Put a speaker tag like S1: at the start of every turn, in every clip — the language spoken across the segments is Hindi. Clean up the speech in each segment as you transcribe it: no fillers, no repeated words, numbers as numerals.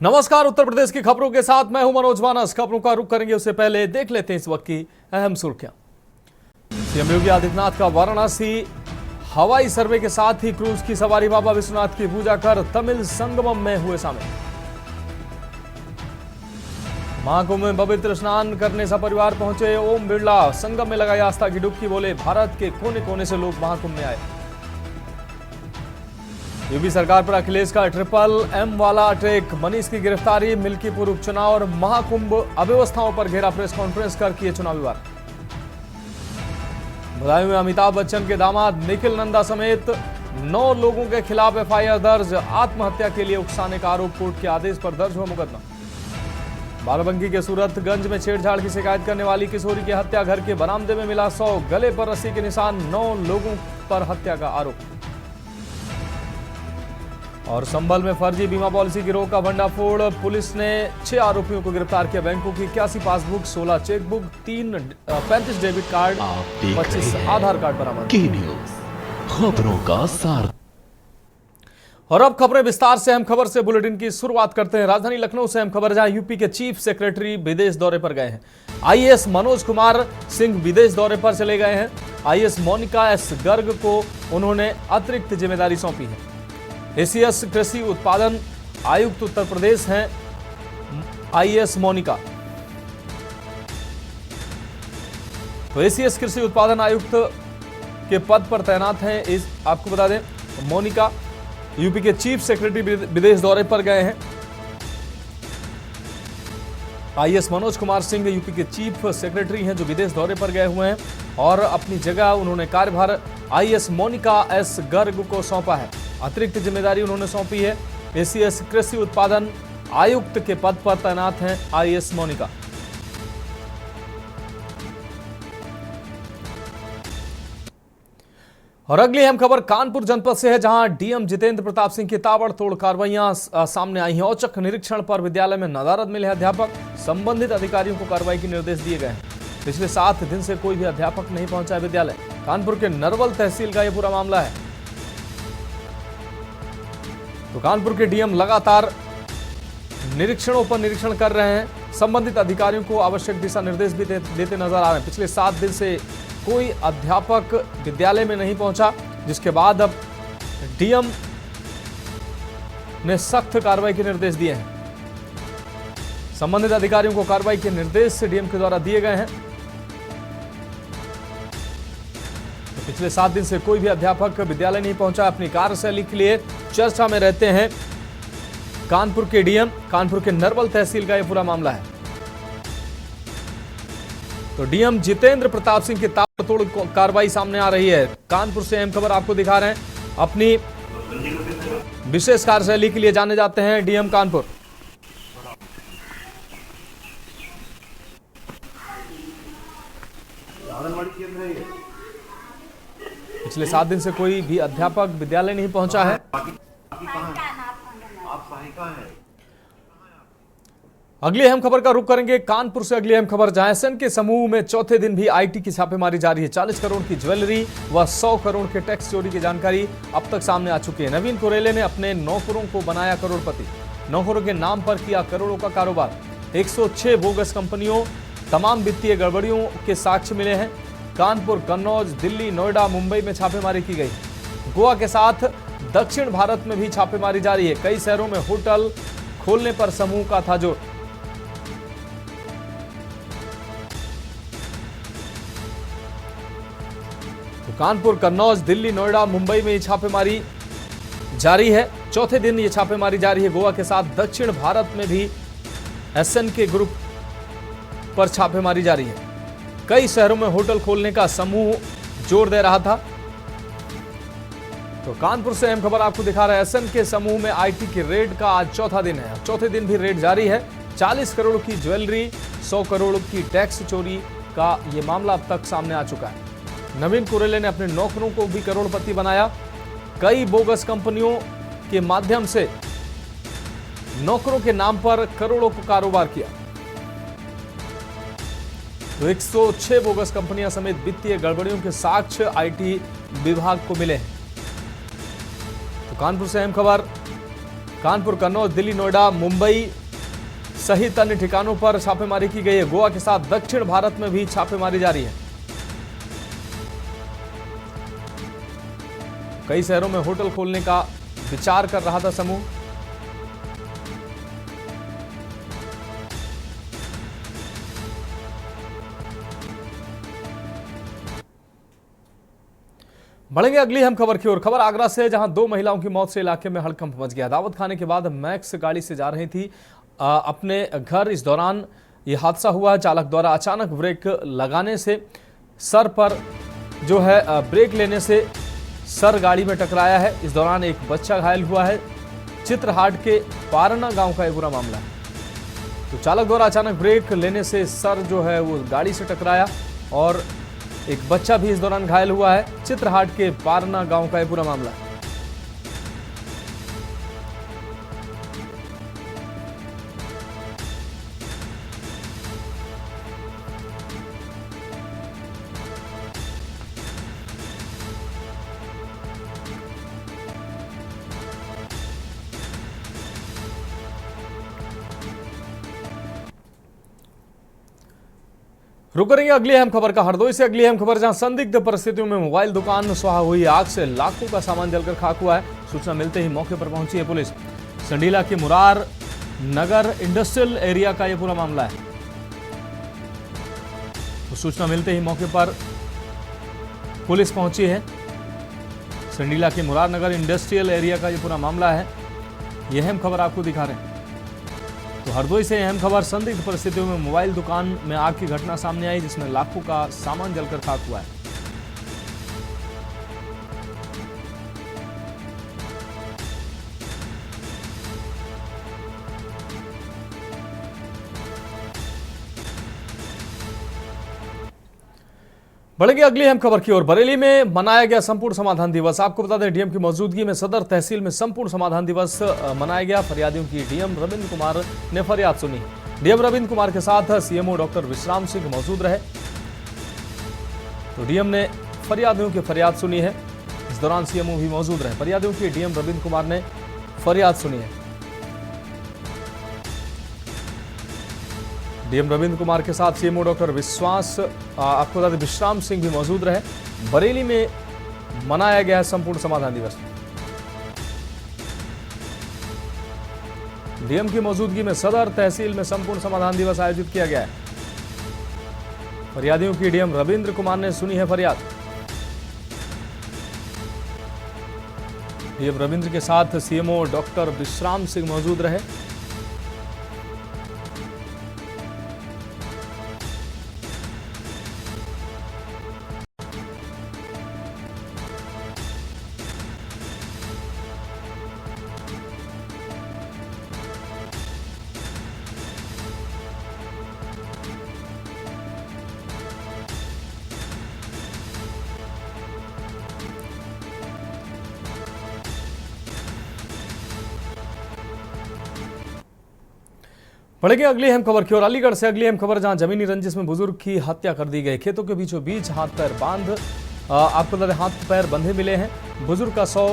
S1: नमस्कार। उत्तर प्रदेश की खबरों के साथ मैं हूं मनोज मानस। खबरों का रुख करेंगे उससे पहले देख लेते हैं इस वक्त की अहम सुर्खियां। सीएम योगी आदित्यनाथ का वाराणसी हवाई सर्वे के साथ ही क्रूज की सवारी बाबा विश्वनाथ की पूजा कर तमिल संगमम में हुए शामिल। महाकुंभ में पवित्र स्नान करने सपरिवार पहुंचे ओम बिरला। संगम में लगाई आस्था की डुबकी। बोले भारत के कोने कोने से लोग महाकुंभ में आए। यूपी सरकार पर अखिलेश का ट्रिपल M वाला अटैक। मनीष की गिरफ्तारी, मिल्कीपुर उपचुनाव और महाकुंभ अव्यवस्थाओं पर घेरा प्रेस कॉन्फ्रेंस कर किए चुनावी वार। बदायूं में अमिताभ बच्चन के दामाद निखिल नंदा समेत 9 लोगों के खिलाफ FIR दर्ज। आत्महत्या के लिए उकसाने का आरोप, कोर्ट के आदेश पर दर्ज हुआ मुकदमा। बाराबंकी के सूरतगंज में छेड़छाड़ की शिकायत करने वाली किशोरी की हत्या। घर के बरामदे में मिला 100 गले पर रस्सी के निशान। 9 लोगों पर हत्या का आरोप। और संभल में फर्जी बीमा पॉलिसी गिरोह का भंडाफोड़। पुलिस ने 6 आरोपियों को गिरफ्तार किया। बैंकों की 81 पासबुक, 16 चेकबुक, 35 डेबिट कार्ड, 25 आधार कार्ड बरामद।
S2: खबरों का सार।
S1: और अब खबरें विस्तार से। अहम खबर से बुलेटिन की शुरुआत करते हैं। राजधानी लखनऊ से अहम खबर, जहां यूपी के चीफ सेक्रेटरी विदेश दौरे पर गए हैं। IAS मनोज कुमार सिंह विदेश दौरे पर चले गए हैं। IAS मोनिका S गर्ग को उन्होंने अतिरिक्त जिम्मेदारी सौंपी है। ACS कृषि उत्पादन आयुक्त उत्तर प्रदेश हैं IAS मोनिका। तो ACS कृषि उत्पादन आयुक्त के पद पर तैनात हैं। आपको बता दें, मोनिका यूपी के चीफ सेक्रेटरी विदेश दौरे पर गए हैं। IAS मनोज कुमार सिंह यूपी के चीफ सेक्रेटरी हैं जो विदेश दौरे पर गए हुए हैं, और अपनी जगह उन्होंने कार्यभार IAS मोनिका S गर्ग को सौंपा है। अतिरिक्त जिम्मेदारी उन्होंने सौंपी है। ACS कृषि उत्पादन आयुक्त के पद पर तैनात हैं IAS मोनिका। और अगली अहम खबर कानपुर जनपद से है, जहां DM जितेंद्र प्रताप सिंह की ताबड़तोड़ कार्रवाइयां सामने आई हैं। औचक निरीक्षण पर विद्यालय में नदारद मिले अध्यापक। संबंधित अधिकारियों को कार्रवाई के निर्देश दिए गए हैं। पिछले 7 दिन से कोई भी अध्यापक नहीं पहुंचा विद्यालय। कानपुर के नरवल तहसील का यह पूरा मामला है। तो कानपुर के DM लगातार निरीक्षणों पर निरीक्षण कर रहे हैं। संबंधित अधिकारियों को आवश्यक दिशा निर्देश भी देते नजर आ रहे हैं। पिछले 7 दिन से कोई अध्यापक विद्यालय में नहीं पहुंचा, जिसके बाद अब DM ने सख्त कार्रवाई के निर्देश दिए हैं। संबंधित अधिकारियों को कार्रवाई के निर्देश DM के द्वारा दिए गए हैं। तो पिछले 7 दिन से कोई भी अध्यापक विद्यालय नहीं पहुंचा। अपनी कार्यशैली के लिए चर्चा में रहते हैं कानपुर के DM। कानपुर के नरवल तहसील का यह पूरा मामला है। तो DM जितेंद्र प्रताप सिंह की ताबड़तोड़ कार्रवाई सामने आ रही है। कानपुर से अहम खबर आपको दिखा रहे हैं। अपनी विशेष कार्यशैली के लिए जाने जाते हैं DM कानपुर। पिछले 7 दिन से कोई भी अध्यापक विद्यालय नहीं पहुंचा है। अगली अहम खबर का रुख करेंगे कानपुर से। अगली अहम खबर, जहां SN के समूह में चौथे दिन भी IT की छापेमारी जारी है। 40 करोड़ की ज्वेलरी व 100 करोड़ के टैक्स चोरी की जानकारी अब तक सामने आ चुकी है। नवीन कुरेले ने अपने नौकरों को बनाया करोड़पति। नौकरों के नाम पर किया करोड़ों का कारोबार। 106 बोगस कंपनियों, तमाम वित्तीय गड़बड़ियों के साक्ष्य मिले हैं। कानपुर, कन्नौज, दिल्ली, नोएडा, मुंबई में छापेमारी की गई। गोवा के साथ दक्षिण भारत में भी छापेमारी जारी है। कई शहरों में होटल खोलने पर समूह का था जोर। तो कानपुर, कन्नौज, दिल्ली, नोएडा, मुंबई में छापेमारी जारी है। चौथे दिन ये छापेमारी जारी है। गोवा के साथ दक्षिण भारत में भी SN के ग्रुप पर छापेमारी जारी है। कई शहरों में होटल खोलने का समूह जोर दे रहा था। तो कानपुर से अहम खबर आपको दिखा रहा है। SN के समूह में IT की रेड का आज चौथा दिन है। चौथे दिन भी रेड जारी है। 40 करोड़ की ज्वेलरी, 100 करोड़ की टैक्स चोरी का यह मामला अब तक सामने आ चुका है। नवीन कुरेले ने अपने नौकरों को भी करोड़पति बनाया। कई बोगस कंपनियों के माध्यम से नौकरों के नाम पर करोड़ों को कारोबार किया। तो 106 बोगस कंपनियां समेत वित्तीय गड़बड़ियों के साक्ष्य IT विभाग को मिले हैं। तो कानपुर से अहम खबर, कानपुर, कन्नौज, दिल्ली, नोएडा, मुंबई सहित अन्य ठिकानों पर छापेमारी की गई है। गोवा के साथ दक्षिण भारत में भी छापेमारी जारी है। कई शहरों में होटल खोलने का विचार कर रहा था समूह। बढ़ेंगे अगली अहम खबर की ओर। खबर आगरा से, जहां 2 महिलाओं की मौत से इलाके में हड़कंप मच गया। दावत खाने के बाद मैक्स गाड़ी से जा रही थी अपने घर। इस दौरान यह हादसा हुआ। चालक द्वारा अचानक ब्रेक लगाने से सर पर जो है ब्रेक लेने से सर गाड़ी में टकराया है। इस दौरान एक बच्चा घायल हुआ है। चित्रहाट के पारना गांव का यह पूरा मामला है। तो चालक द्वारा अचानक ब्रेक लेने से सर जो है वो गाड़ी से टकराया और एक बच्चा भी इस दौरान घायल हुआ है। चित्रहाट के पारना गांव का यह पूरा मामला है। रुक करेंगे अगली अहम खबर का। हरदोई से अगली अहम खबर, जहां संदिग्ध परिस्थितियों में मोबाइल दुकान स्वाहा हुई। आग से लाखों का सामान जलकर खाक हुआ है। सूचना मिलते ही मौके पर पहुंची है पुलिस। संडीला के मुरार नगर इंडस्ट्रियल एरिया का यह पूरा मामला है। तो सूचना मिलते ही मौके पर पुलिस पहुंची है। संडीला के मुरार नगर इंडस्ट्रियल एरिया का यह पूरा मामला है। यह अहम खबर आपको दिखा रहे हैं। तो हरदोई से अहम खबर, संदिग्ध परिस्थितियों में मोबाइल दुकान में आग की घटना सामने आई, जिसमें लाखों का सामान जलकर खाक हुआ है। बढ़ेगी अगली अहम खबर की ओर। बरेली में मनाया गया संपूर्ण समाधान दिवस। आपको बता दें, डीएम की मौजूदगी में सदर तहसील में संपूर्ण समाधान दिवस मनाया गया। फरियादियों की डीएम रविंद्र कुमार ने फरियाद सुनी। डीएम रविंद्र कुमार के साथ सीएमओ डॉक्टर विश्राम सिंह मौजूद रहे। तो डीएम ने फरियादियों की फरियाद सुनी है। इस दौरान सीएमओ भी मौजूद रहे। फरियादियों की डीएम रविंद्र कुमार ने फरियाद सुनी है। डीएम रविंद्र कुमार के साथ सीएमओ डॉक्टर आपको बता दें विश्राम सिंह भी मौजूद रहे। बरेली में मनाया गया है संपूर्ण समाधान दिवस। डीएम की मौजूदगी में सदर तहसील में संपूर्ण समाधान दिवस आयोजित किया गया है। फरियादियों की डीएम रविंद्र कुमार ने सुनी है फरियाद। डीएम रविंद्र के साथ सीएमओ डॉक्टर विश्राम सिंह मौजूद रहे। बढ़ेगी अगली अहम खबर की ओर। अलीगढ़ से अगली अहम खबर, जहां जमीनी रंजिश में बुजुर्ग की हत्या कर दी गई। खेतों के बीचों बीच हाथ पैर बांध आपको बता दें हाथ पैर बंधे मिले हैं। बुजुर्ग का 100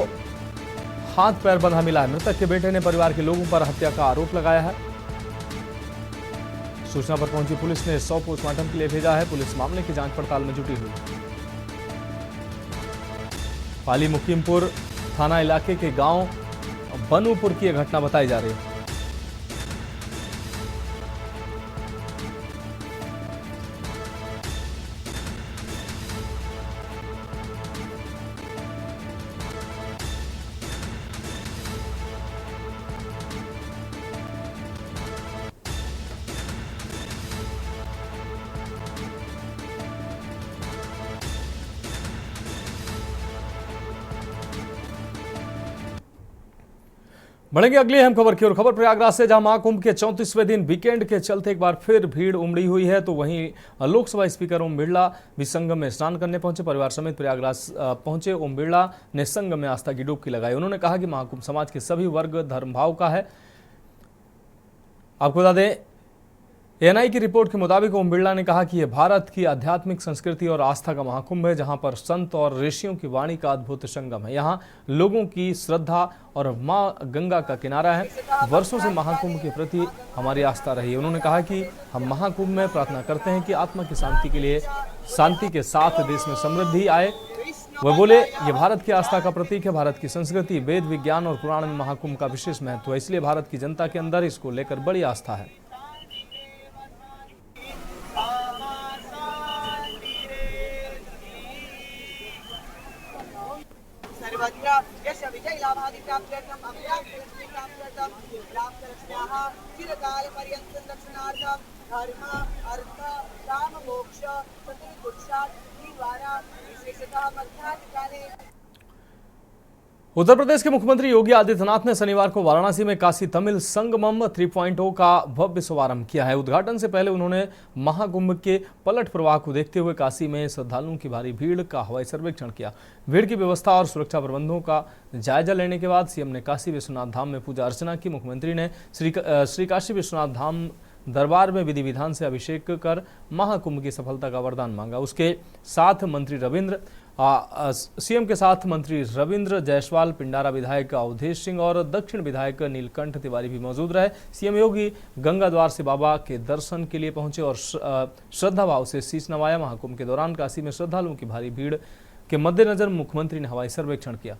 S1: हाथ पैर बंधा मिला है। मृतक के बेटे ने परिवार के लोगों पर हत्या का आरोप लगाया है। सूचना पर पहुंची पुलिस ने 100 पोस्टमार्टम के लिए भेजा है। पुलिस मामले की जांच पड़ताल में जुटी हुई। पाली मुकीमपुर थाना इलाके के गांव बनूपुर की यह घटना बताई जा रही है। बढ़ेंगे अगली अहम खबर की ओर। खबर प्रयागराज से, जहां महाकुंभ के 34वें दिन वीकेंड के चलते एक बार फिर भीड़ उमड़ी हुई है। तो वहीं लोकसभा स्पीकर ओम बिरला भी संगम में स्नान करने पहुंचे। परिवार समेत प्रयागराज पहुंचे ओम बिरला ने संगम में आस्था की डुबकी लगाई। उन्होंने कहा कि महाकुंभ समाज के सभी वर्ग धर्म भाव का है। आपको बता दें, एएनआई की रिपोर्ट के मुताबिक ओम बिरला ने कहा कि यह भारत की आध्यात्मिक संस्कृति और आस्था का महाकुंभ है, जहां पर संत और ऋषियों की वाणी का अद्भुत संगम है। यहां लोगों की श्रद्धा और मां गंगा का किनारा है। वर्षों से महाकुंभ के प्रति हमारी आस्था रही है। उन्होंने कहा कि हम महाकुंभ में प्रार्थना करते हैं कि आत्मा की शांति के लिए, शांति के साथ देश में समृद्धि आए। वह बोले, ये भारत की आस्था का प्रतीक है। भारत की संस्कृति, वेद, विज्ञान और पुराण में महाकुंभ का विशेष महत्व है, इसलिए भारत की जनता के अंदर इसको लेकर बड़ी आस्था है।
S3: सर्वत्र यस्य विजय लाभादि प्राप्त्यर्थम अभयालक्ष्मी प्राप्त्यर्थम रामदर्शनाः चिरकालपर्यन्तं दर्शनार्थम धर्म अर्थ काम मोक्ष चतुर्पुरुषार्थ द्वारा विशेषतः मध्याह्नकाले।
S1: उत्तर प्रदेश के मुख्यमंत्री योगी आदित्यनाथ ने शनिवार को वाराणसी में काशी तमिल संगमम 3.0 का भव्य शुभारंभ किया है। उद्घाटन से पहले उन्होंने महाकुंभ के पलट प्रवाह को देखते हुए काशी में श्रद्धालुओं की भारी भीड़ का हवाई सर्वेक्षण किया। भीड़ की व्यवस्था और सुरक्षा प्रबंधों का जायजा लेने के बाद सीएम ने काशी विश्वनाथ धाम में पूजा अर्चना की। मुख्यमंत्री ने श्री काशी विश्वनाथ धाम दरबार में विधि विधान से अभिषेक कर महाकुंभ की सफलता का वरदान मांगा। उसके साथ सीएम के साथ मंत्री रविंद्र जायसवाल, पिंडारा विधायक अवधेश सिंह और दक्षिण विधायक नीलकंठ तिवारी भी मौजूद रहे। सीएम योगी गंगा द्वार से बाबा के दर्शन के लिए पहुंचे और श्रद्धा भाव से शीश नवाया। महाकुंभ के दौरान काशी में श्रद्धालुओं की भारी भीड़ के मद्देनजर मुख्यमंत्री ने हवाई सर्वेक्षण किया।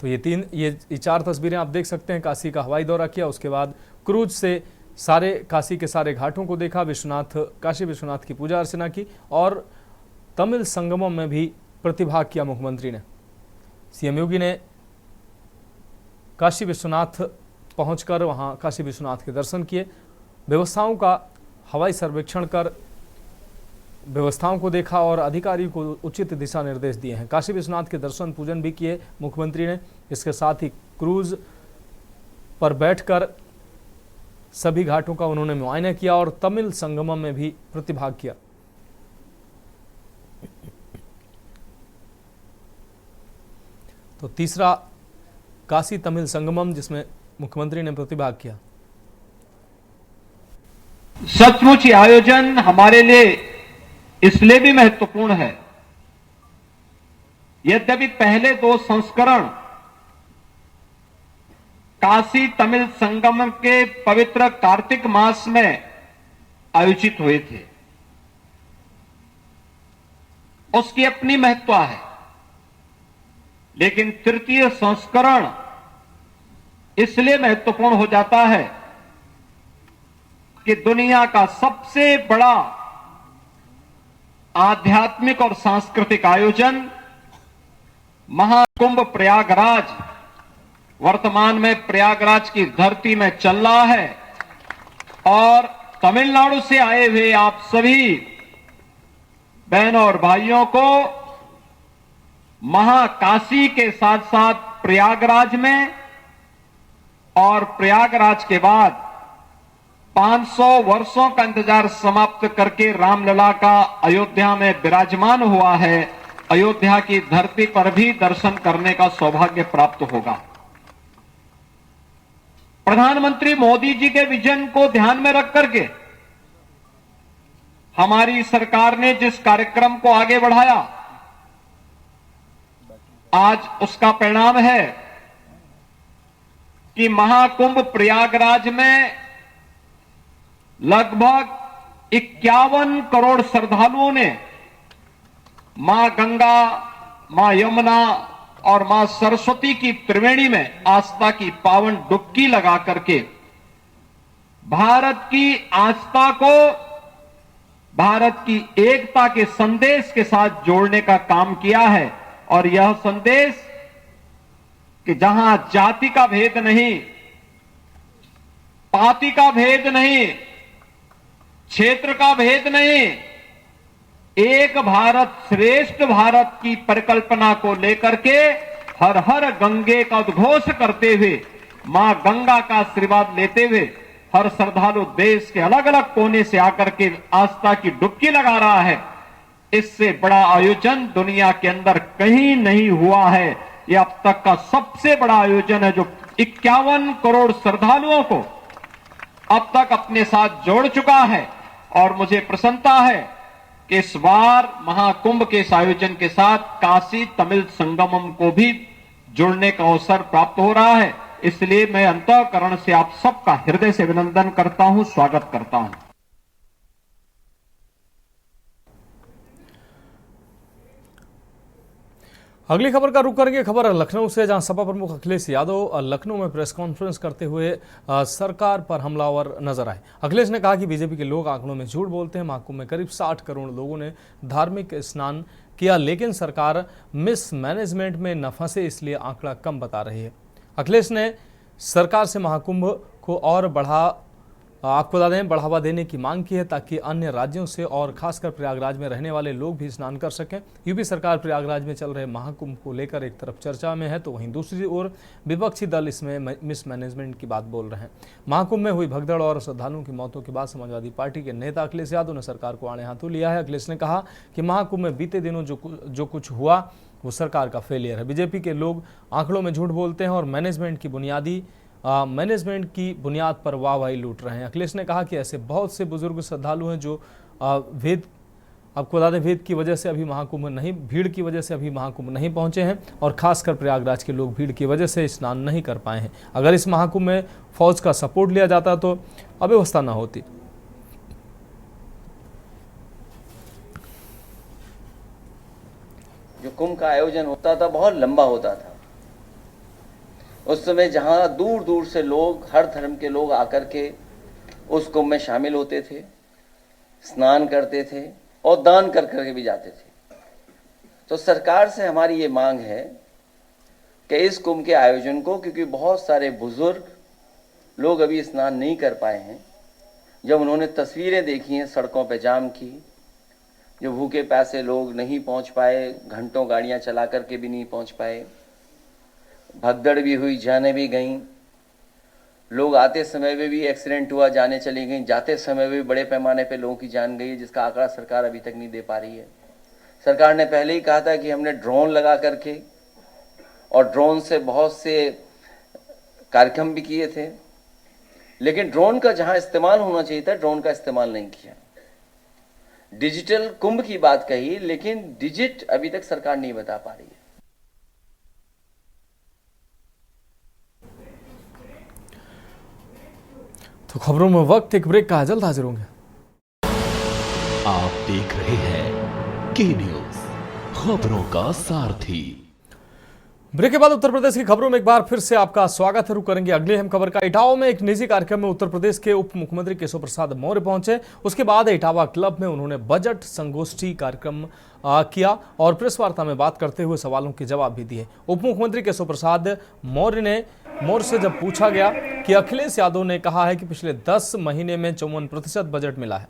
S1: तो ये 4 तस्वीरें आप देख सकते हैं। काशी का हवाई दौरा किया, उसके बाद क्रूज से सारे काशी के सारे घाटों को देखा, काशी विश्वनाथ की पूजा अर्चना की और तमिल संगमम में भी प्रतिभाग किया मुख्यमंत्री ने। सीएम योगी ने काशी विश्वनाथ पहुंचकर वहां काशी विश्वनाथ के दर्शन किए, व्यवस्थाओं का हवाई सर्वेक्षण कर व्यवस्थाओं को देखा और अधिकारियों को उचित दिशा निर्देश दिए हैं। काशी विश्वनाथ के दर्शन पूजन भी किए मुख्यमंत्री ने। इसके साथ ही क्रूज पर बैठकर सभी घाटों का उन्होंने मुआयना किया और तमिल संगमम में भी प्रतिभाग किया। तो तीसरा काशी तमिल संगमम जिसमें मुख्यमंत्री ने प्रतिभाग किया।
S4: सचमुच आयोजन हमारे लिए इसलिए भी महत्वपूर्ण है, यद्यपि पहले 2 संस्करण काशी तमिल संगम के पवित्र कार्तिक मास में आयोजित हुए थे, उसकी अपनी महत्व है। लेकिन तृतीय संस्करण इसलिए महत्वपूर्ण हो जाता है कि दुनिया का सबसे बड़ा आध्यात्मिक और सांस्कृतिक आयोजन महाकुंभ प्रयागराज वर्तमान में प्रयागराज की धरती में चल रहा है और तमिलनाडु से आए हुए आप सभी बहनों और भाइयों को महाकाशी के साथ साथ प्रयागराज में और प्रयागराज के बाद 500 वर्षों का इंतजार समाप्त करके रामलला का अयोध्या में विराजमान हुआ है, अयोध्या की धरती पर भी दर्शन करने का सौभाग्य प्राप्त होगा। प्रधानमंत्री मोदी जी के विजन को ध्यान में रख करके हमारी सरकार ने जिस कार्यक्रम को आगे बढ़ाया, आज उसका परिणाम है कि महाकुंभ प्रयागराज में लगभग 51 करोड़ श्रद्धालुओं ने मां गंगा, मां यमुना और मां सरस्वती की त्रिवेणी में आस्था की पावन डुबकी लगा करके भारत की आस्था को भारत की एकता के संदेश के साथ जोड़ने का काम किया है। और यह संदेश कि जहां जाति का भेद नहीं, पाति का भेद नहीं, क्षेत्र का भेद नहीं, एक भारत श्रेष्ठ भारत की परिकल्पना को लेकर के हर हर गंगे का उद्घोष करते हुए, मां गंगा का आशीर्वाद लेते हुए हर श्रद्धालु देश के अलग अलग कोने से आकर के आस्था की डुबकी लगा रहा है। इससे बड़ा आयोजन दुनिया के अंदर कहीं नहीं हुआ है। यह अब तक का सबसे बड़ा आयोजन है, जो 51 करोड़ श्रद्धालुओं को अब तक अपने साथ जोड़ चुका है। और मुझे प्रसन्नता है कि इस बार महाकुंभ के इस आयोजन के साथ काशी तमिल संगमम को भी जुड़ने का अवसर प्राप्त हो रहा है। इसलिए मैं अंतःकरण से आप सबका हृदय से अभिनंदन करता हूं, स्वागत करता हूं।
S1: अगली खबर का रुख करेंगे। खबर लखनऊ से, जहां सपा प्रमुख अखिलेश यादव लखनऊ में प्रेस कॉन्फ्रेंस करते हुए सरकार पर हमलावर नजर आए। अखिलेश ने कहा कि बीजेपी के लोग आंकड़ों में झूठ बोलते हैं। महाकुंभ में करीब 60 करोड़ लोगों ने धार्मिक स्नान किया, लेकिन सरकार मिसमैनेजमेंट में न फंसे इसलिए आंकड़ा कम बता रही है। अखिलेश ने सरकार से महाकुंभ को और बढ़ावा देने की मांग की है, ताकि अन्य राज्यों से और खासकर प्रयागराज में रहने वाले लोग भी स्नान कर सकें। यूपी सरकार प्रयागराज में चल रहे महाकुंभ को लेकर एक तरफ चर्चा में है, तो वहीं दूसरी ओर विपक्षी दल इसमें मिसमैनेजमेंट की बात बोल रहे हैं। महाकुंभ में हुई भगदड़ और श्रद्धालुओं की मौतों के बाद समाजवादी पार्टी के नेता अखिलेश यादव ने सरकार को आड़े हाथों लिया है। अखिलेश ने कहा कि महाकुंभ में बीते दिनों जो कुछ हुआ वो सरकार का फेलियर है। बीजेपी के लोग आंकड़ों में झूठ बोलते हैं और मैनेजमेंट की बुनियाद पर वाहवाही लूट रहे हैं। अखिलेश ने कहा कि ऐसे बहुत से बुजुर्ग श्रद्धालु हैं जो वेद की वजह से अभी महाकुंभ नहीं, भीड़ की वजह से अभी महाकुंभ नहीं पहुंचे हैं, और खासकर प्रयागराज के लोग भीड़ की वजह से स्नान नहीं कर पाए हैं। अगर इस महाकुंभ में फौज का सपोर्ट लिया जाता तो अव्यवस्था न होती।
S5: जो कुंभ का आयोजन होता था बहुत लंबा होता था। उस समय जहां दूर दूर से लोग, हर धर्म के लोग आकर के उस कुंभ में शामिल होते थे, स्नान करते थे और दान कर करके भी जाते थे। तो सरकार से हमारी ये मांग है कि इस कुंभ के आयोजन को, क्योंकि बहुत सारे बुजुर्ग लोग अभी स्नान नहीं कर पाए हैं, जब उन्होंने तस्वीरें देखी हैं सड़कों पे जाम की, जो भूखे प्यासे लोग नहीं पहुंच पाए, घंटों गाड़ियां चला करके भी नहीं पहुंच पाए, भगदड़ भी हुई, जाने भी गईं, लोग आते समय में भी एक्सीडेंट हुआ, जाने चली गई, जाते समय भी बड़े पैमाने पे लोगों की जान गई, जिसका आंकड़ा सरकार अभी तक नहीं दे पा रही है। सरकार ने पहले ही कहा था कि हमने ड्रोन लगा करके, और ड्रोन से बहुत से कार्यक्रम भी किए थे, लेकिन ड्रोन का जहां इस्तेमाल होना चाहिए था ड्रोन का इस्तेमाल नहीं किया। डिजिटल कुंभ की बात कही, लेकिन डिजिट अभी तक सरकार नहीं बता पा रही है।
S1: तो खबरों में वक्त एक ब्रेक का है, जल्द हाजिर होंगे।
S2: आप देख रहे हैं के न्यूज, खबरों का सारथी।
S1: ब्रेक के बाद उत्तर प्रदेश की खबरों में एक बार फिर से आपका स्वागत है। रुक करेंगे अगली अहम खबर का। इटावा में एक निजी कार्यक्रम में उत्तर प्रदेश के उप मुख्यमंत्री केशव प्रसाद मौर्य पहुंचे। उसके बाद इटावा क्लब में उन्होंने बजट संगोष्ठी कार्यक्रम किया और प्रेस वार्ता में बात करते हुए सवालों के जवाब भी दिए। उप मुख्यमंत्री केशव प्रसाद मौर्य से जब पूछा गया कि अखिलेश यादव ने कहा है कि पिछले 10 महीने में 54% बजट मिला है,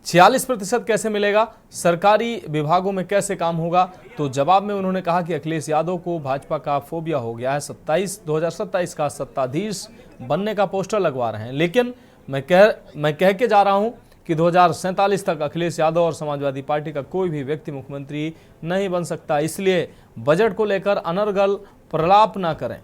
S1: 46% कैसे मिलेगा, सरकारी विभागों में कैसे काम होगा, तो जवाब में उन्होंने कहा कि अखिलेश यादव को भाजपा का फोबिया हो गया है। 2027 का सत्ताधीश बनने का पोस्टर लगवा रहे हैं, लेकिन मैं कह के जा रहा हूं कि 2047 तक अखिलेश यादव और समाजवादी पार्टी का कोई भी व्यक्ति मुख्यमंत्री नहीं बन सकता। इसलिए बजट को लेकर अनर्गल प्रलाप ना करें।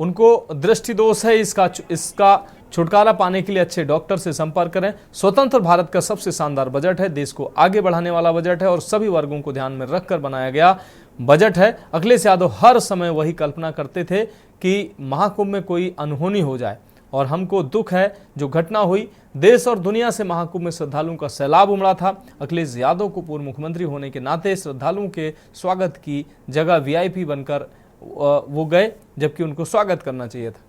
S1: उनको दृष्टि दोष है, इसका छुटकारा पाने के लिए अच्छे डॉक्टर से संपर्क करें। स्वतंत्र भारत का सबसे शानदार बजट है, देश को आगे बढ़ाने वाला बजट है और सभी वर्गों को ध्यान में रखकर बनाया गया बजट है। अखिलेश यादव हर समय वही कल्पना करते थे कि महाकुंभ में कोई अनहोनी हो जाए, और हमको दुख है जो घटना हुई। देश और दुनिया से महाकुंभ में श्रद्धालुओं का सैलाब उमड़ा था। अखिलेश यादव को पूर्व मुख्यमंत्री होने के नाते श्रद्धालुओं के स्वागत की जगह वीआईपी बनकर वो गए, जबकि उनको स्वागत करना चाहिए था।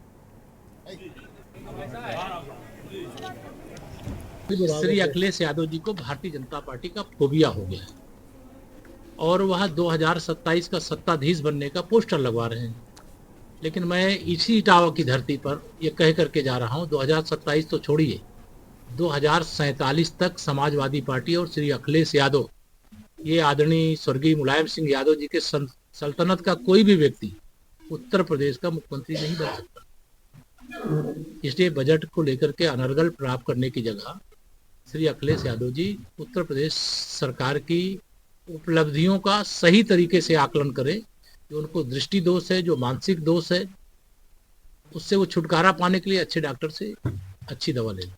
S6: श्री अखिलेश यादव जी को भारतीय जनता पार्टी का फोबिया हो गया है और वह 2027 का सत्ताधीश बनने का पोस्टर लगवा रहे हैं। लेकिन मैं इसी इटावा की धरती पर यह कह करके जा रहा हूं, 2027 तो छोड़िए, 2047 तक समाजवादी पार्टी और श्री अखिलेश यादव, ये आदरणीय स्वर्गीय मुलायम सिंह यादव जी के सल्तनत का कोई भी व्यक्ति उत्तर प्रदेश का मुख्यमंत्री नहीं बन सकता। इसलिए बजट को लेकर के अनर्गल प्राप्त करने की जगह श्री अखिलेश यादव जी उत्तर प्रदेश सरकार की उपलब्धियों का सही तरीके से आकलन करें। जो उनको दृष्टि दोष है, जो मानसिक दोष है, उससे वो छुटकारा पाने के लिए अच्छे डॉक्टर से अच्छी दवा ले लें।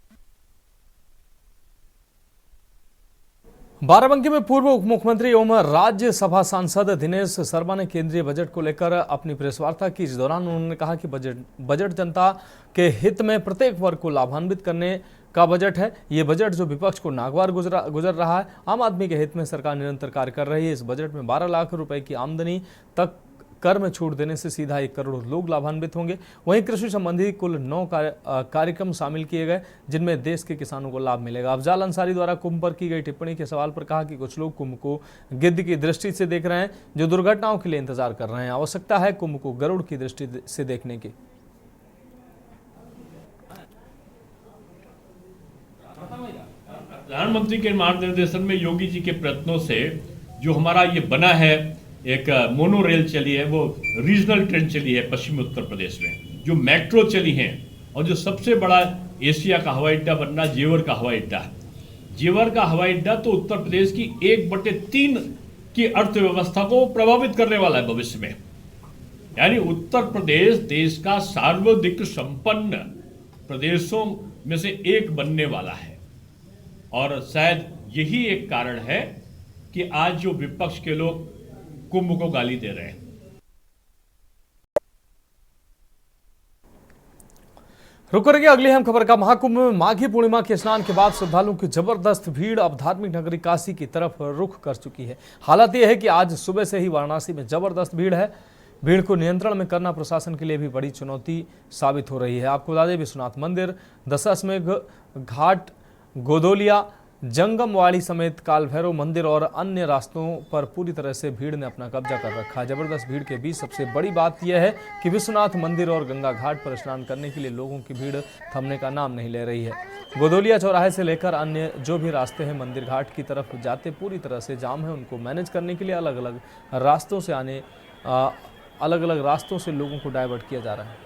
S1: बाराबंकी में पूर्व उप मुख्यमंत्री एवं राज्यसभा सांसद दिनेश शर्मा ने केंद्रीय बजट को लेकर अपनी प्रेस वार्ता की। इस दौरान उन्होंने कहा कि बजट जनता के हित में प्रत्येक वर्ग को लाभान्वित करने का बजट है। ये बजट जो विपक्ष को नागवार गुजर रहा है, आम आदमी के हित में सरकार निरंतर कार्य कर रही है। इस बजट में 12 लाख रुपए की आमदनी तक कर में छूट देने से सीधा 1 करोड़ लोग लाभान्वित होंगे। वहीं कृषि संबंधी कुल 9 कार्यक्रम शामिल किए गए, जिनमें देश के किसानों को लाभ मिलेगा। अफजाल अंसारी द्वारा कुंभ पर की गई टिप्पणी के सवाल पर कहा कि कुछ लोग कुंभ को गिद्ध की दृष्टि से देख रहे हैं, जो दुर्घटनाओं के लिए इंतजार कर रहे हैं। आवश्यकता है कुंभ को गरुड़ की दृष्टि से देखने की।
S7: प्रधानमंत्री के मार्गदर्शन में योगी जी के प्रयत्नों से जो हमारा ये बना है, एक मोनो रेल चली है, वो रीजनल ट्रेन चली है पश्चिमी उत्तर प्रदेश में, जो मेट्रो चली है, और जो सबसे बड़ा एशिया का हवाई अड्डा बनना जेवर का हवाई अड्डा है। जेवर का हवाई अड्डा तो उत्तर प्रदेश की 1/3 की अर्थव्यवस्था को प्रभावित करने वाला है भविष्य में। यानी उत्तर प्रदेश देश का सर्वाधिक संपन्न प्रदेशों में से एक बनने वाला है, और शायद यही एक कारण है कि आज जो विपक्ष के लोग कुंभ को गाली दे रहे हैं।
S1: रुक करेंगे अगली अहम खबर का। महाकुंभ में माघी पूर्णिमा के स्नान के बाद श्रद्धालुओं की जबरदस्त भीड़ अब धार्मिक नगरी काशी की तरफ रुख कर चुकी है। हालात यह है कि आज सुबह से ही वाराणसी में जबरदस्त भीड़ है। भीड़ को नियंत्रण में करना प्रशासन के लिए भी बड़ी चुनौती साबित हो रही है। आपको बता दें, विश्वनाथ मंदिर, दशाश्वमेध घाट, गोदोलिया, जंगमवाड़ी समेत काल भैरव मंदिर और अन्य रास्तों पर पूरी तरह से भीड़ ने अपना कब्जा कर रखा है। जबरदस्त भीड़ के बीच सबसे बड़ी बात यह है कि विश्वनाथ मंदिर और गंगा घाट पर स्नान करने के लिए लोगों की भीड़ थमने का नाम नहीं ले रही है। गोदोलिया चौराहे से लेकर अन्य जो भी रास्ते हैं मंदिर घाट की तरफ जाते पूरी तरह से जाम है। उनको मैनेज करने के लिए अलग अलग रास्तों से लोगों को डाइवर्ट किया जा रहा है।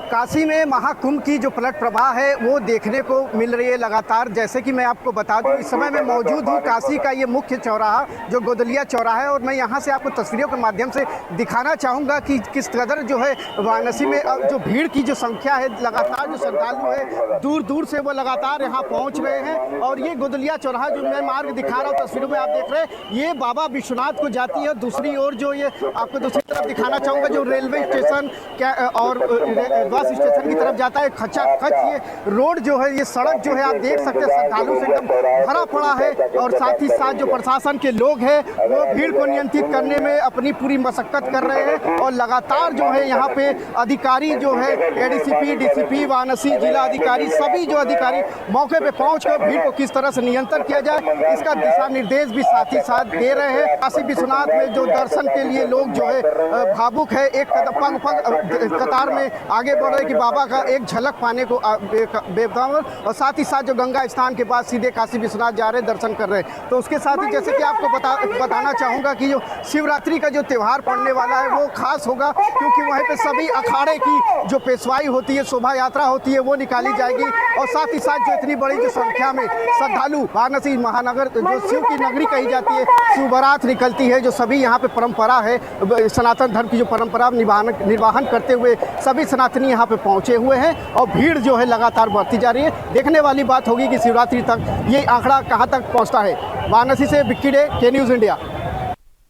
S8: काशी में महाकुंभ की जो पलट प्रवाह है वो देखने को मिल रही है लगातार। जैसे कि मैं आपको बता दूं, इस समय मैं मौजूद हूँ काशी का ये मुख्य चौराहा जो गोदलिया चौराहा है, और मैं यहाँ से आपको तस्वीरों के माध्यम से दिखाना चाहूँगा कि किस कदर जो है वाराणसी में जो भीड़ की जो संख्या है, लगातार जो श्रद्धालु है दूर दूर से वो लगातार यहाँ पहुँच रहे हैं। और ये गोदलिया चौराहा जो मैं मार्ग दिखा रहा हूँ तस्वीरों में आप देख रहे हैं, ये बाबा विश्वनाथ को जाती है। दूसरी ओर जो ये आपको दूसरी तरफ दिखाना चाहूँगा जो रेलवे स्टेशन और बस स्टेशन की तरफ जाता है, खचाखच ये रोड जो है, ये सड़क जो है आप देख सकते हैं श्रद्धालु से एकदम भरा पड़ा है। और साथ ही साथ जो प्रशासन के लोग हैं वो भीड़ को नियंत्रित करने में अपनी पूरी मशक्कत कर रहे हैं। और लगातार जो है यहाँ पे अधिकारी जो है एडीसीपी, डीसीपी, वाराणसी जिला अधिकारी, सभी जो अधिकारी मौके पे पहुंचकर भीड़ को किस तरह से नियंत्रण किया जाए इसका दिशा निर्देश भी साथ ही साथ दे रहे हैं। काशी विश्वनाथ में जो दर्शन के लिए लोग जो है भावुक है, एक कदम कतार में आगे बढ़ रहे कि बाबा का एक झलक पाने को बेतावर, और साथ ही साथ जो गंगा स्नान के बाद सीधे काशी विश्वनाथ जा रहे दर्शन कर रहे हैं। तो उसके साथ ही जैसे कि आपको बताना चाहूँगा कि जो शिवरात्रि का जो त्यौहार पड़ने वाला है वो खास होगा, क्योंकि वहीं पे सभी अखाड़े की जो पेशवाई होती है, शोभा यात्रा होती है, वो निकाली जाएगी। और साथ ही साथ जो इतनी बड़ी जो संख्या में श्रद्धालु वाराणसी महानगर जो शिव की नगरी कही जाती है, शिव बारात निकलती है, जो सभी यहाँ पे परंपरा है, सनातन धर्म की जो परंपरा निर्वाहन करते हुए सभी सनातनी यहाँ पे पहुँचे हुए हैं। और भीड़ जो है लगातार बढ़ती जा रही है। देखने वाली बात होगी कि शिवरात्रि तक ये आंकड़ा कहाँ तक पहुँचता है। वाराणसी से विक्की डे, के न्यूज़ इंडिया।